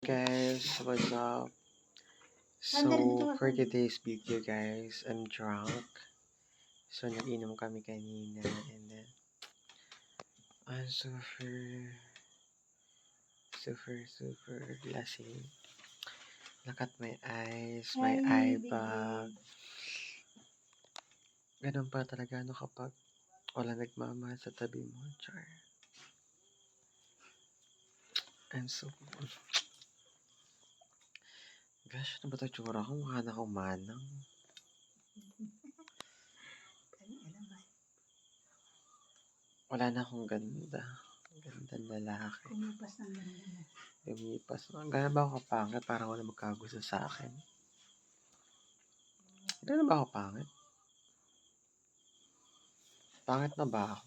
Guys, what's up? So, for today's video guys, I'm drunk. So, nag-inom kami kanina and then I'm super lasing. Look at my eyes, my eye bag. Ganun pa talaga kapag wala nagmamahal sa tabi mo, char. I'm so Gosh, ano ba ito tsura ko? Mukha na akong manang. Wala na akong ganda. Gandang lalaki. Kumipas ng ganda na. Lumipas na. Gano'n ba ako kapangit? Parang wala magkagusto sa akin. Gano'n ba ako pangit? Pangit na ba ako?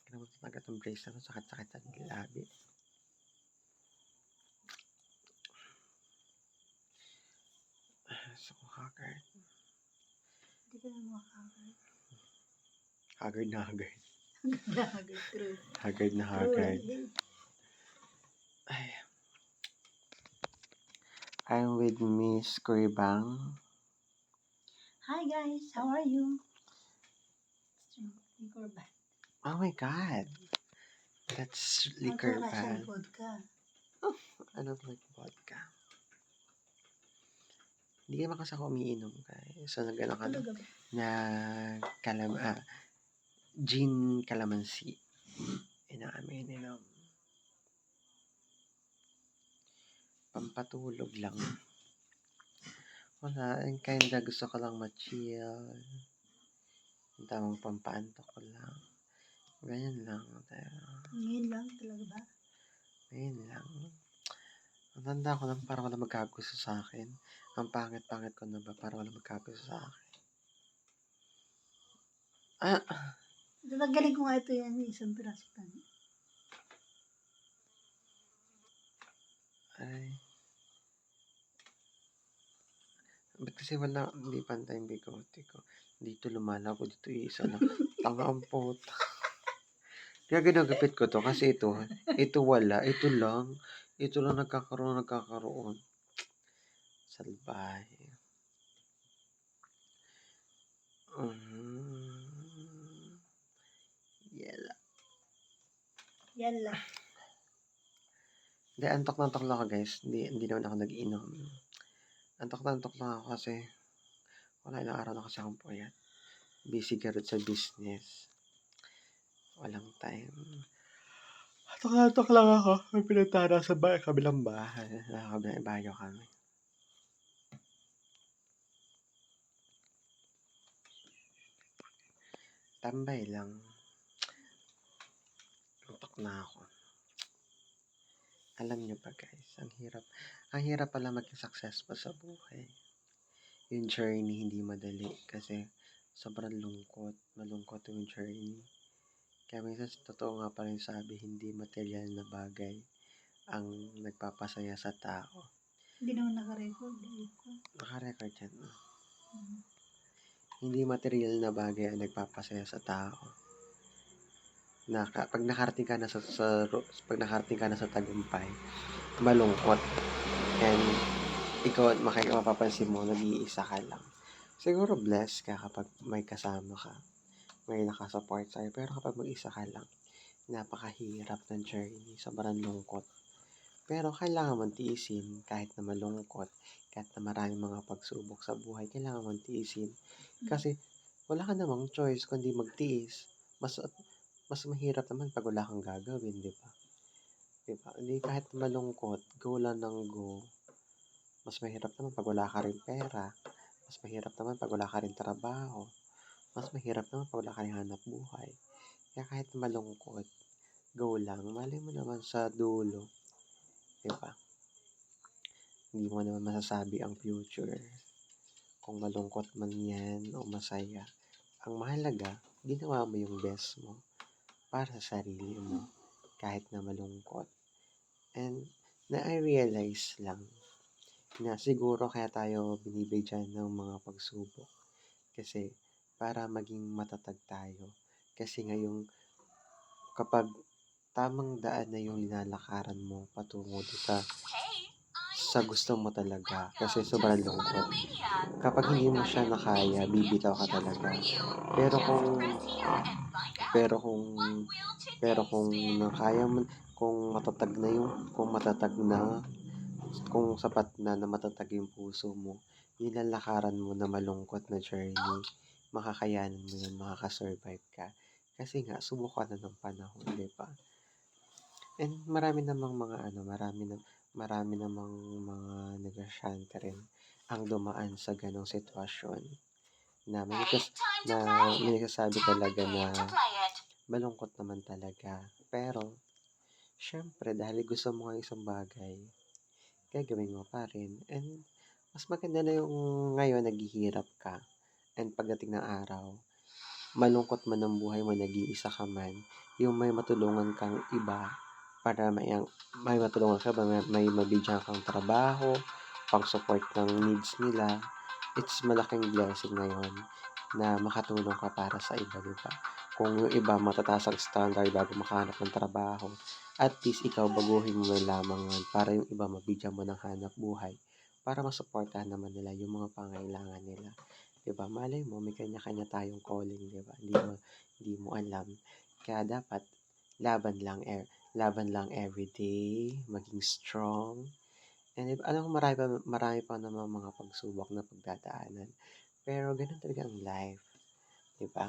Gano'n mo talaga itong brace na ito. Sakit-sakit ang labi. So, haggard. Hindi ka na makakagad. Haggard na haggard. Haggard, true. Haggard na haggard. Ay. I'm with Miss Kuribang. Hi guys, how are you? Liquor ban. Oh my God. That's liquor ban. Vodka. I don't like vodka. Hindi naman kasi ako umiinom guys. So, nag-ano ka na? Gin calamansi. Inamin, pampatulog lang. Wala, and kinda gusto ko lang ma-chill. Ang tamang pampaantok ko lang. Ganyan lang. Ngayon lang talaga ba? Ngayon lang. Ang tanda ko lang parang wala magkagusto sa akin. Ang pangit-pangit ko na ba parang wala magkagusto sa akin. Galing ko nga ito yan, isang piraso tani. Ay. Ba't kasi wala, hindi pantay yung bigote ko. Dito lumalago, dito isa lang. Tanga ang puta. Kaya ginagapit ko to kasi ito wala, ito lang nagkakaroon. Salbahe. Yala. Hindi, antok na lang ako guys. Hindi naman ako nag-inom. Antok lang ako kasi wala, ilang araw na kasi akong puyat. Busy garot sa business. Walang time. Antok lang ako. May pinagtana sa kabilang bahay. Kabilang bahay kami. Tambay lang. Antok na ako. Alam nyo ba guys, ang hirap pala maging successful sa buhay. Yung journey hindi madali kasi sobrang malungkot yung journey. Kaya minsan totoo nga pa rin sabi, hindi material na bagay ang nagpapasaya sa tao. Hindi naman naka-record. Naka-record yan. Hindi material na bagay ang nagpapasaya sa tao. Pag nakarating ka na sa tagumpay, malungkot. And ikaw at mapapansin mo, nag-iisa ka lang. Siguro blessed ka kapag may kasama ka, may nakasupport sa'yo. Pero kapag mag-isa ka lang, napakahirap ng journey, sobrang lungkot. Pero kailangan mong tiisin kahit na malungkot, kahit na maraming mga pagsubok sa buhay, kailangan mong tiisin. Kasi wala ka namang choice kundi magtiis. Mas mahirap naman pag wala kang gagawin, di ba? Diba? Hindi kahit malungkot, go lang ng go. Mas mahirap naman pag wala ka rin pera. Mas mahirap naman pag wala ka rin trabaho. Mas mahirap naman pag wala ka rin hanap buhay. Kaya kahit malungkot, go lang. Malay mo naman sa dulo. Diba? Hindi mo naman masasabi ang future. Kung malungkot man yan o masaya. Ang mahalaga, ginawa mo yung best mo para sa sarili mo kahit na malungkot. And na-realize lang na siguro kaya tayo binibigyan ng mga pagsubok kasi para maging matatag tayo. Kasi ngayong kapag tamang daan na yung linalakaran mo patungo dun sa gusto mo talaga kasi sobrang lungkot. Kapag hindi mo siya nakaya, bibitaw ka talaga. Pero kung pero kung pero kung nakaya mo, kung matatag na, kung sapat na matatag yung puso mo, yun ang lakaran mo na malungkot na journey. Makakayanan mo yun, makakasurvive ka. Kasi nga, subukan na ng panahon, di ba? And marami namang mga negosyante rin ang dumaan sa ganong sitwasyon na na may nagsasabi talaga na malungkot naman talaga. Pero, syempre, dahil gusto mo ang isang bagay, gagawin mo pa rin. And, mas maganda na yung ngayon naghihirap ka. And pagdating ng araw, malungkot man ang buhay mo, nag-iisa ka man, yung may matulungan kang iba para may matulungan ka ba, may mabigyan kang trabaho, pang-support ng needs nila, it's malaking blessing na yun na makatulong ka para sa iba, di ba? Kung yung iba matataas ang standard bago makahanap ng trabaho, at least ikaw baguhin mo man lamang yun para yung iba mabigyan mo ng hanap buhay para masuportahan naman nila yung mga pangailangan nila. 'Di ba? Malay mo may kanya-kanya tayong calling, 'di ba? Hindi mo alam. Kaya dapat laban lang laban lang everyday, maging strong. And alam ko marami pa naman mga pagsubok na pagdadaanan. Pero ganun talaga ang life, 'di ba?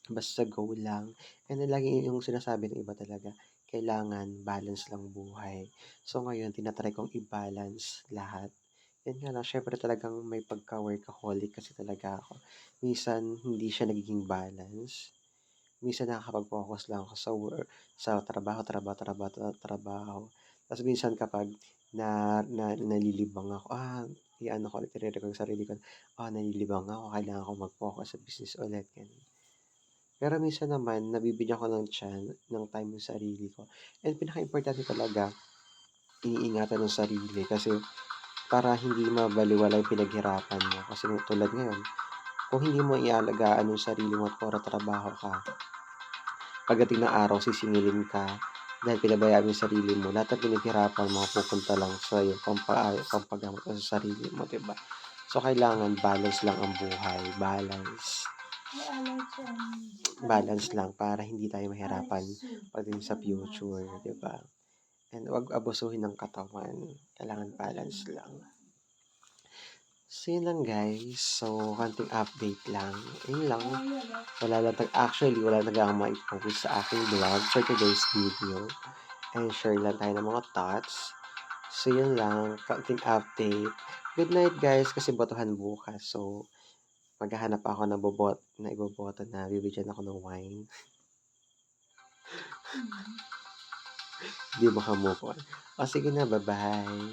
Basta go lang. And then lagi yung sinasabi ng iba talaga, kailangan balance lang buhay. So ngayon, tinatry kong i-balance lahat. Yan nga lang, syempre talagang may pagka-workaholic kasi talaga ako. Minsan, hindi siya nagiging balance. Minsan nakakapag-focus lang ako sa trabaho, trabaho, trabaho, trabaho. Tapos minsan kapag nalilibang ako, i-ano ko ulit, i-record ko sarili ko, nalilibang ako, kailangan ko mag-focus sa business ulit. Ganun. Pero minsan naman nabibigyan ko ng time yung sarili ko. And pinakaimportante talaga, iniingatan yung sarili kasi para hindi mabalewala yung pinaghirapan mo. Kasi tulad ngayon, kung hindi mo ialagaan yung sarili mo at puro trabaho ka, pagdating ng araw sisingilin ka dahil pinabayaan mo yung sarili mo. Lahat ng pinaghirapan mo pupunta lang sa iyo pampagamot mo sa sarili mo, 'di ba? So kailangan balance lang ang buhay, balance. Ay, Alex, Balance lang para hindi tayo mahirapan pagdating sa future, 'di ba? And 'wag abusuhin ng katawan, kailangan balance lang. So, yun lang guys. So, konting update lang. Yun lang. Wala na akong mai-post sa aking vlog for today's video. And share lang tayo ng mga thoughts. So, yun lang. Konting update. Good night guys kasi botohan bukas. So, maghahanap ako ng iboboto na bibigyan ako ng wine. Hindi makamove on. O sige na, bye-bye.